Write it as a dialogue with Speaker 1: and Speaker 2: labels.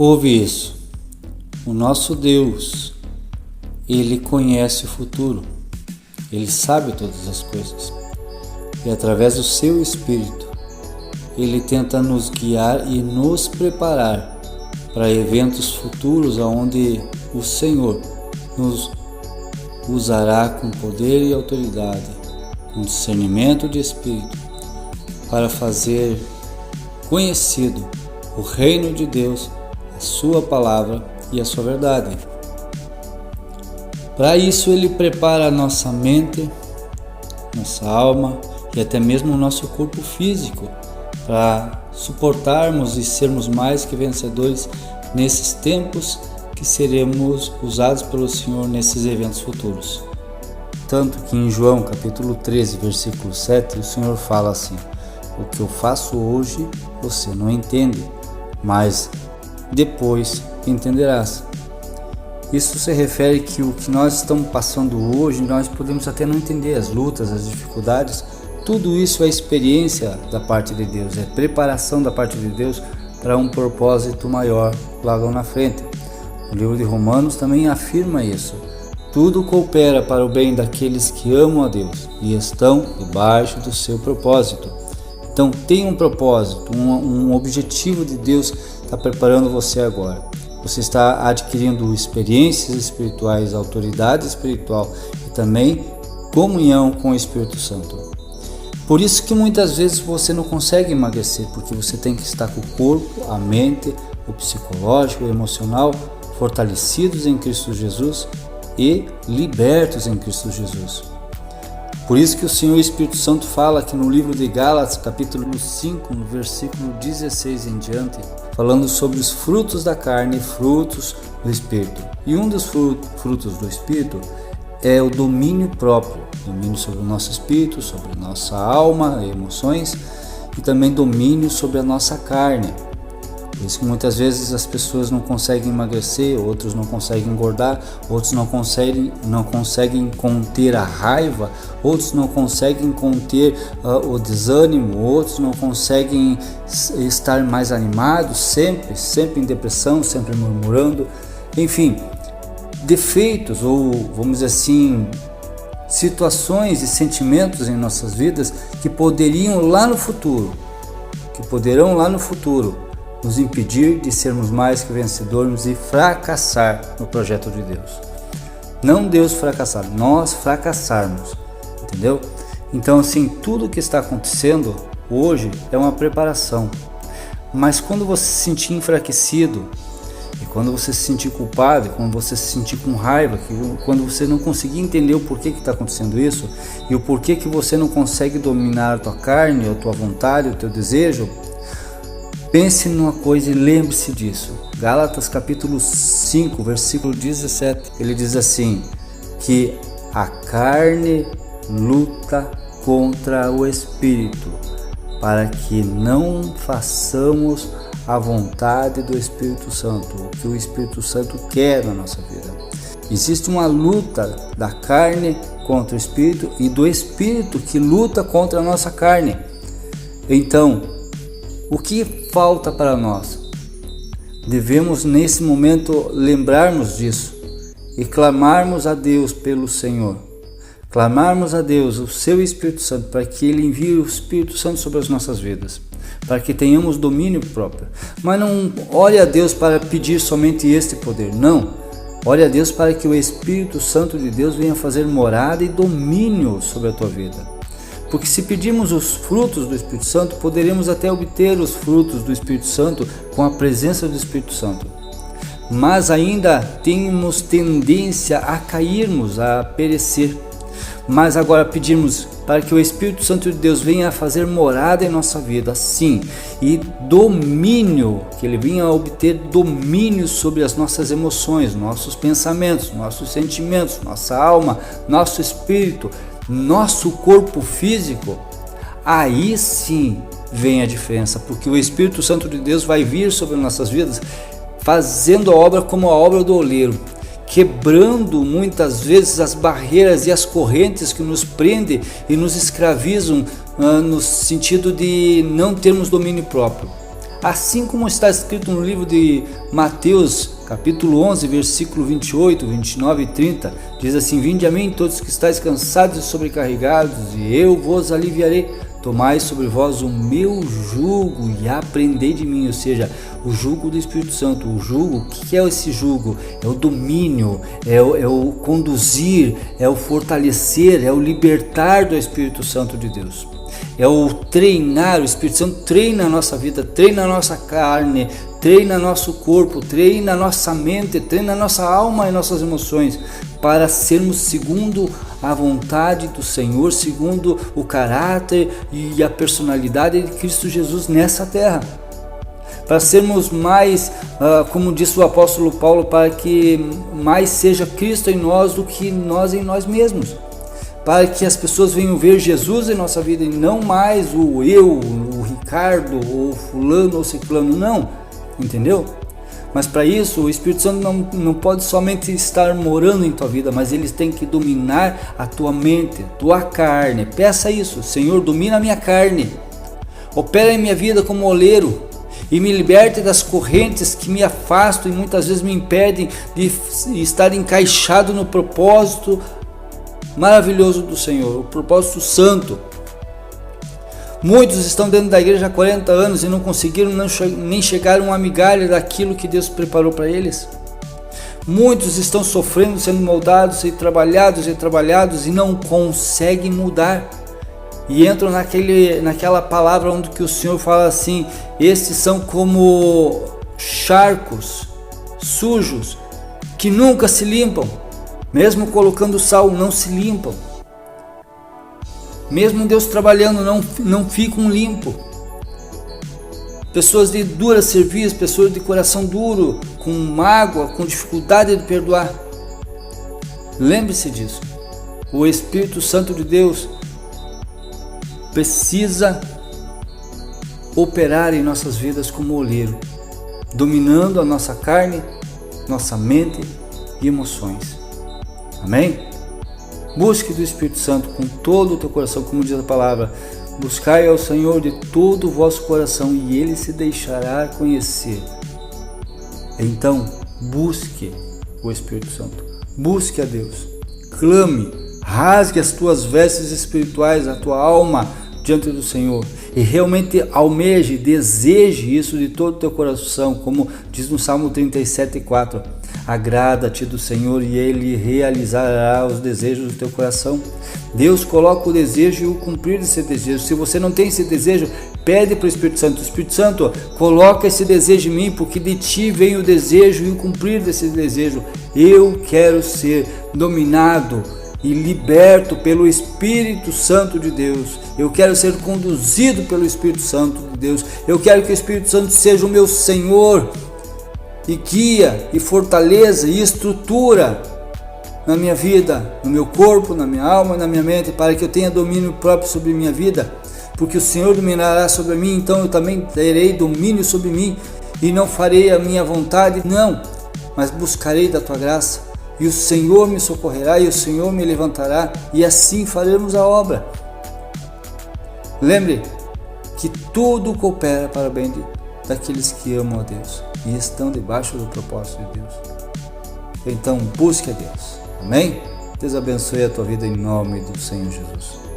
Speaker 1: Ouve isso, o nosso Deus, Ele conhece o futuro, Ele sabe todas as coisas e através do seu Espírito, Ele tenta nos guiar e nos preparar para eventos futuros onde o Senhor nos usará com poder e autoridade, com discernimento de Espírito, para fazer conhecido o reino de Deus, a sua palavra e a sua verdade. Para isso Ele prepara a nossa mente, nossa alma e até mesmo o nosso corpo físico para suportarmos e sermos mais que vencedores nesses tempos que seremos usados pelo Senhor nesses eventos futuros. Tanto que em João capítulo 13, versículo 7, o Senhor fala assim: o que eu faço hoje você não entende, mas depois entenderás. Isso se refere que o que nós estamos passando hoje, nós podemos até não entender as lutas, as dificuldades. Tudo isso é experiência da parte de Deus, é preparação da parte de Deus para um propósito maior logo na frente. O livro de Romanos também afirma isso. Tudo coopera para o bem daqueles que amam a Deus e estão debaixo do seu propósito. Então tem um propósito, um objetivo de Deus está preparando você agora. Você está adquirindo experiências espirituais, autoridade espiritual e também comunhão com o Espírito Santo. Por isso que muitas vezes você não consegue emagrecer, porque você tem que estar com o corpo, a mente, o psicológico, o emocional fortalecidos em Cristo Jesus e libertos em Cristo Jesus. Por isso que o Senhor Espírito Santo fala aqui no livro de Gálatas, capítulo 5, no versículo 16 em diante, falando sobre os frutos da carne e frutos do Espírito. E um dos frutos do Espírito é o domínio próprio, domínio sobre o nosso espírito, sobre a nossa alma, emoções e também domínio sobre a nossa carne. Por isso que muitas vezes as pessoas não conseguem emagrecer, outros não conseguem engordar, outros não conseguem conter a raiva, outros não conseguem conter o desânimo, outros não conseguem estar mais animados, sempre em depressão, sempre murmurando, enfim, defeitos ou, vamos dizer assim, situações e sentimentos em nossas vidas que poderão lá no futuro nos impedir de sermos mais que vencedores e fracassar no projeto de Deus. Não Deus fracassar, nós fracassarmos, entendeu? Então assim, tudo o que está acontecendo hoje é uma preparação, mas quando você se sentir enfraquecido, e quando você se sentir culpado, quando você se sentir com raiva, quando você não conseguir entender o porquê que está acontecendo isso, e o porquê que você não consegue dominar a tua carne, a tua vontade, o teu desejo, pense numa coisa e lembre-se disso. Gálatas capítulo 5, versículo 17, ele diz assim, que a carne luta contra o Espírito, para que não façamos a vontade do Espírito Santo, o que o Espírito Santo quer na nossa vida. Existe uma luta da carne contra o Espírito e do Espírito que luta contra a nossa carne. Então, o que falta para nós? Devemos nesse momento lembrarmos disso e clamarmos a Deus pelo Senhor. Clamarmos a Deus, o seu Espírito Santo, para que Ele envie o Espírito Santo sobre as nossas vidas, para que tenhamos domínio próprio. Mas não ore a Deus para pedir somente este poder, não. Ore a Deus para que o Espírito Santo de Deus venha fazer morada e domínio sobre a tua vida. Porque se pedirmos os frutos do Espírito Santo, poderemos até obter os frutos do Espírito Santo com a presença do Espírito Santo. Mas ainda temos tendência a cairmos, a perecer. Mas agora pedimos para que o Espírito Santo de Deus venha a fazer morada em nossa vida, sim, e domínio, que Ele venha a obter domínio sobre as nossas emoções, nossos pensamentos, nossos sentimentos, nossa alma, nosso espírito, nosso corpo físico. Aí sim vem a diferença, porque o Espírito Santo de Deus vai vir sobre nossas vidas, fazendo a obra como a obra do oleiro, quebrando muitas vezes as barreiras e as correntes que nos prendem e nos escravizam no sentido de não termos domínio próprio. assim como está escrito no livro de Mateus, capítulo 11, versículo 28, 29 e 30, diz assim: vinde a mim todos que estáis cansados e sobrecarregados, e eu vos aliviarei. Tomai sobre vós o meu jugo e aprendei de mim. Ou seja, o jugo do Espírito Santo. O jugo, o que é esse jugo? É o domínio, é o conduzir, é o fortalecer, é o libertar do Espírito Santo de Deus. É o treinar. O Espírito Santo treina a nossa vida, treina a nossa carne, treina nosso corpo, treina a nossa mente, treina a nossa alma e nossas emoções, para sermos segundo a vontade do Senhor, segundo o caráter e a personalidade de Cristo Jesus nessa terra. Para sermos mais, como disse o apóstolo Paulo, para que mais seja Cristo em nós do que nós em nós mesmos. Para que as pessoas venham ver Jesus em nossa vida e não mais o eu, o Ricardo, ou fulano ou ciclano, não. Entendeu? Mas para isso o Espírito Santo não pode somente estar morando em tua vida, mas ele tem que dominar a tua mente, a tua carne. Peça isso: Senhor, domina a minha carne, opera em minha vida como oleiro e me liberte das correntes que me afastam e muitas vezes me impedem de estar encaixado no propósito maravilhoso do Senhor, o propósito santo. Muitos estão dentro da igreja há 40 anos e não conseguiram nem chegar a uma migalha daquilo que Deus preparou para eles. Muitos estão sofrendo, sendo moldados e trabalhados e não conseguem mudar. E entram naquela palavra onde que o Senhor fala assim: estes são como charcos sujos que nunca se limpam. Mesmo colocando sal, não se limpam. Mesmo Deus trabalhando, não ficam limpos. Pessoas de dura serviço, pessoas de coração duro, com mágoa, com dificuldade de perdoar. Lembre-se disso. O Espírito Santo de Deus precisa operar em nossas vidas como oleiro, dominando a nossa carne, nossa mente e emoções. Amém? Busque do Espírito Santo com todo o teu coração, como diz a palavra: buscai ao Senhor de todo o vosso coração e Ele se deixará conhecer. Então, busque o Espírito Santo, busque a Deus, clame, rasgue as tuas vestes espirituais, a tua alma diante do Senhor e realmente almeje, deseje isso de todo o teu coração, como diz no Salmo 37:4. Agrada-te do Senhor e Ele realizará os desejos do teu coração. Deus coloca o desejo e o cumprir desse desejo. Se você não tem esse desejo, pede para o Espírito Santo: Espírito Santo, coloca esse desejo em mim, porque de ti vem o desejo e o cumprir desse desejo. Eu quero ser dominado e liberto pelo Espírito Santo de Deus. Eu quero ser conduzido pelo Espírito Santo de Deus. Eu quero que o Espírito Santo seja o meu Senhor e guia e fortaleza e estrutura na minha vida, no meu corpo, na minha alma, na minha mente, para que eu tenha domínio próprio sobre minha vida, porque o Senhor dominará sobre mim, então eu também terei domínio sobre mim e não farei a minha vontade, não, mas buscarei da tua graça e o Senhor me socorrerá e o Senhor me levantará e assim faremos a obra. Lembre que tudo coopera para o bem daqueles que amam a Deus e estão debaixo do propósito de Deus. Então busque a Deus. Amém? Deus abençoe a tua vida em nome do Senhor Jesus.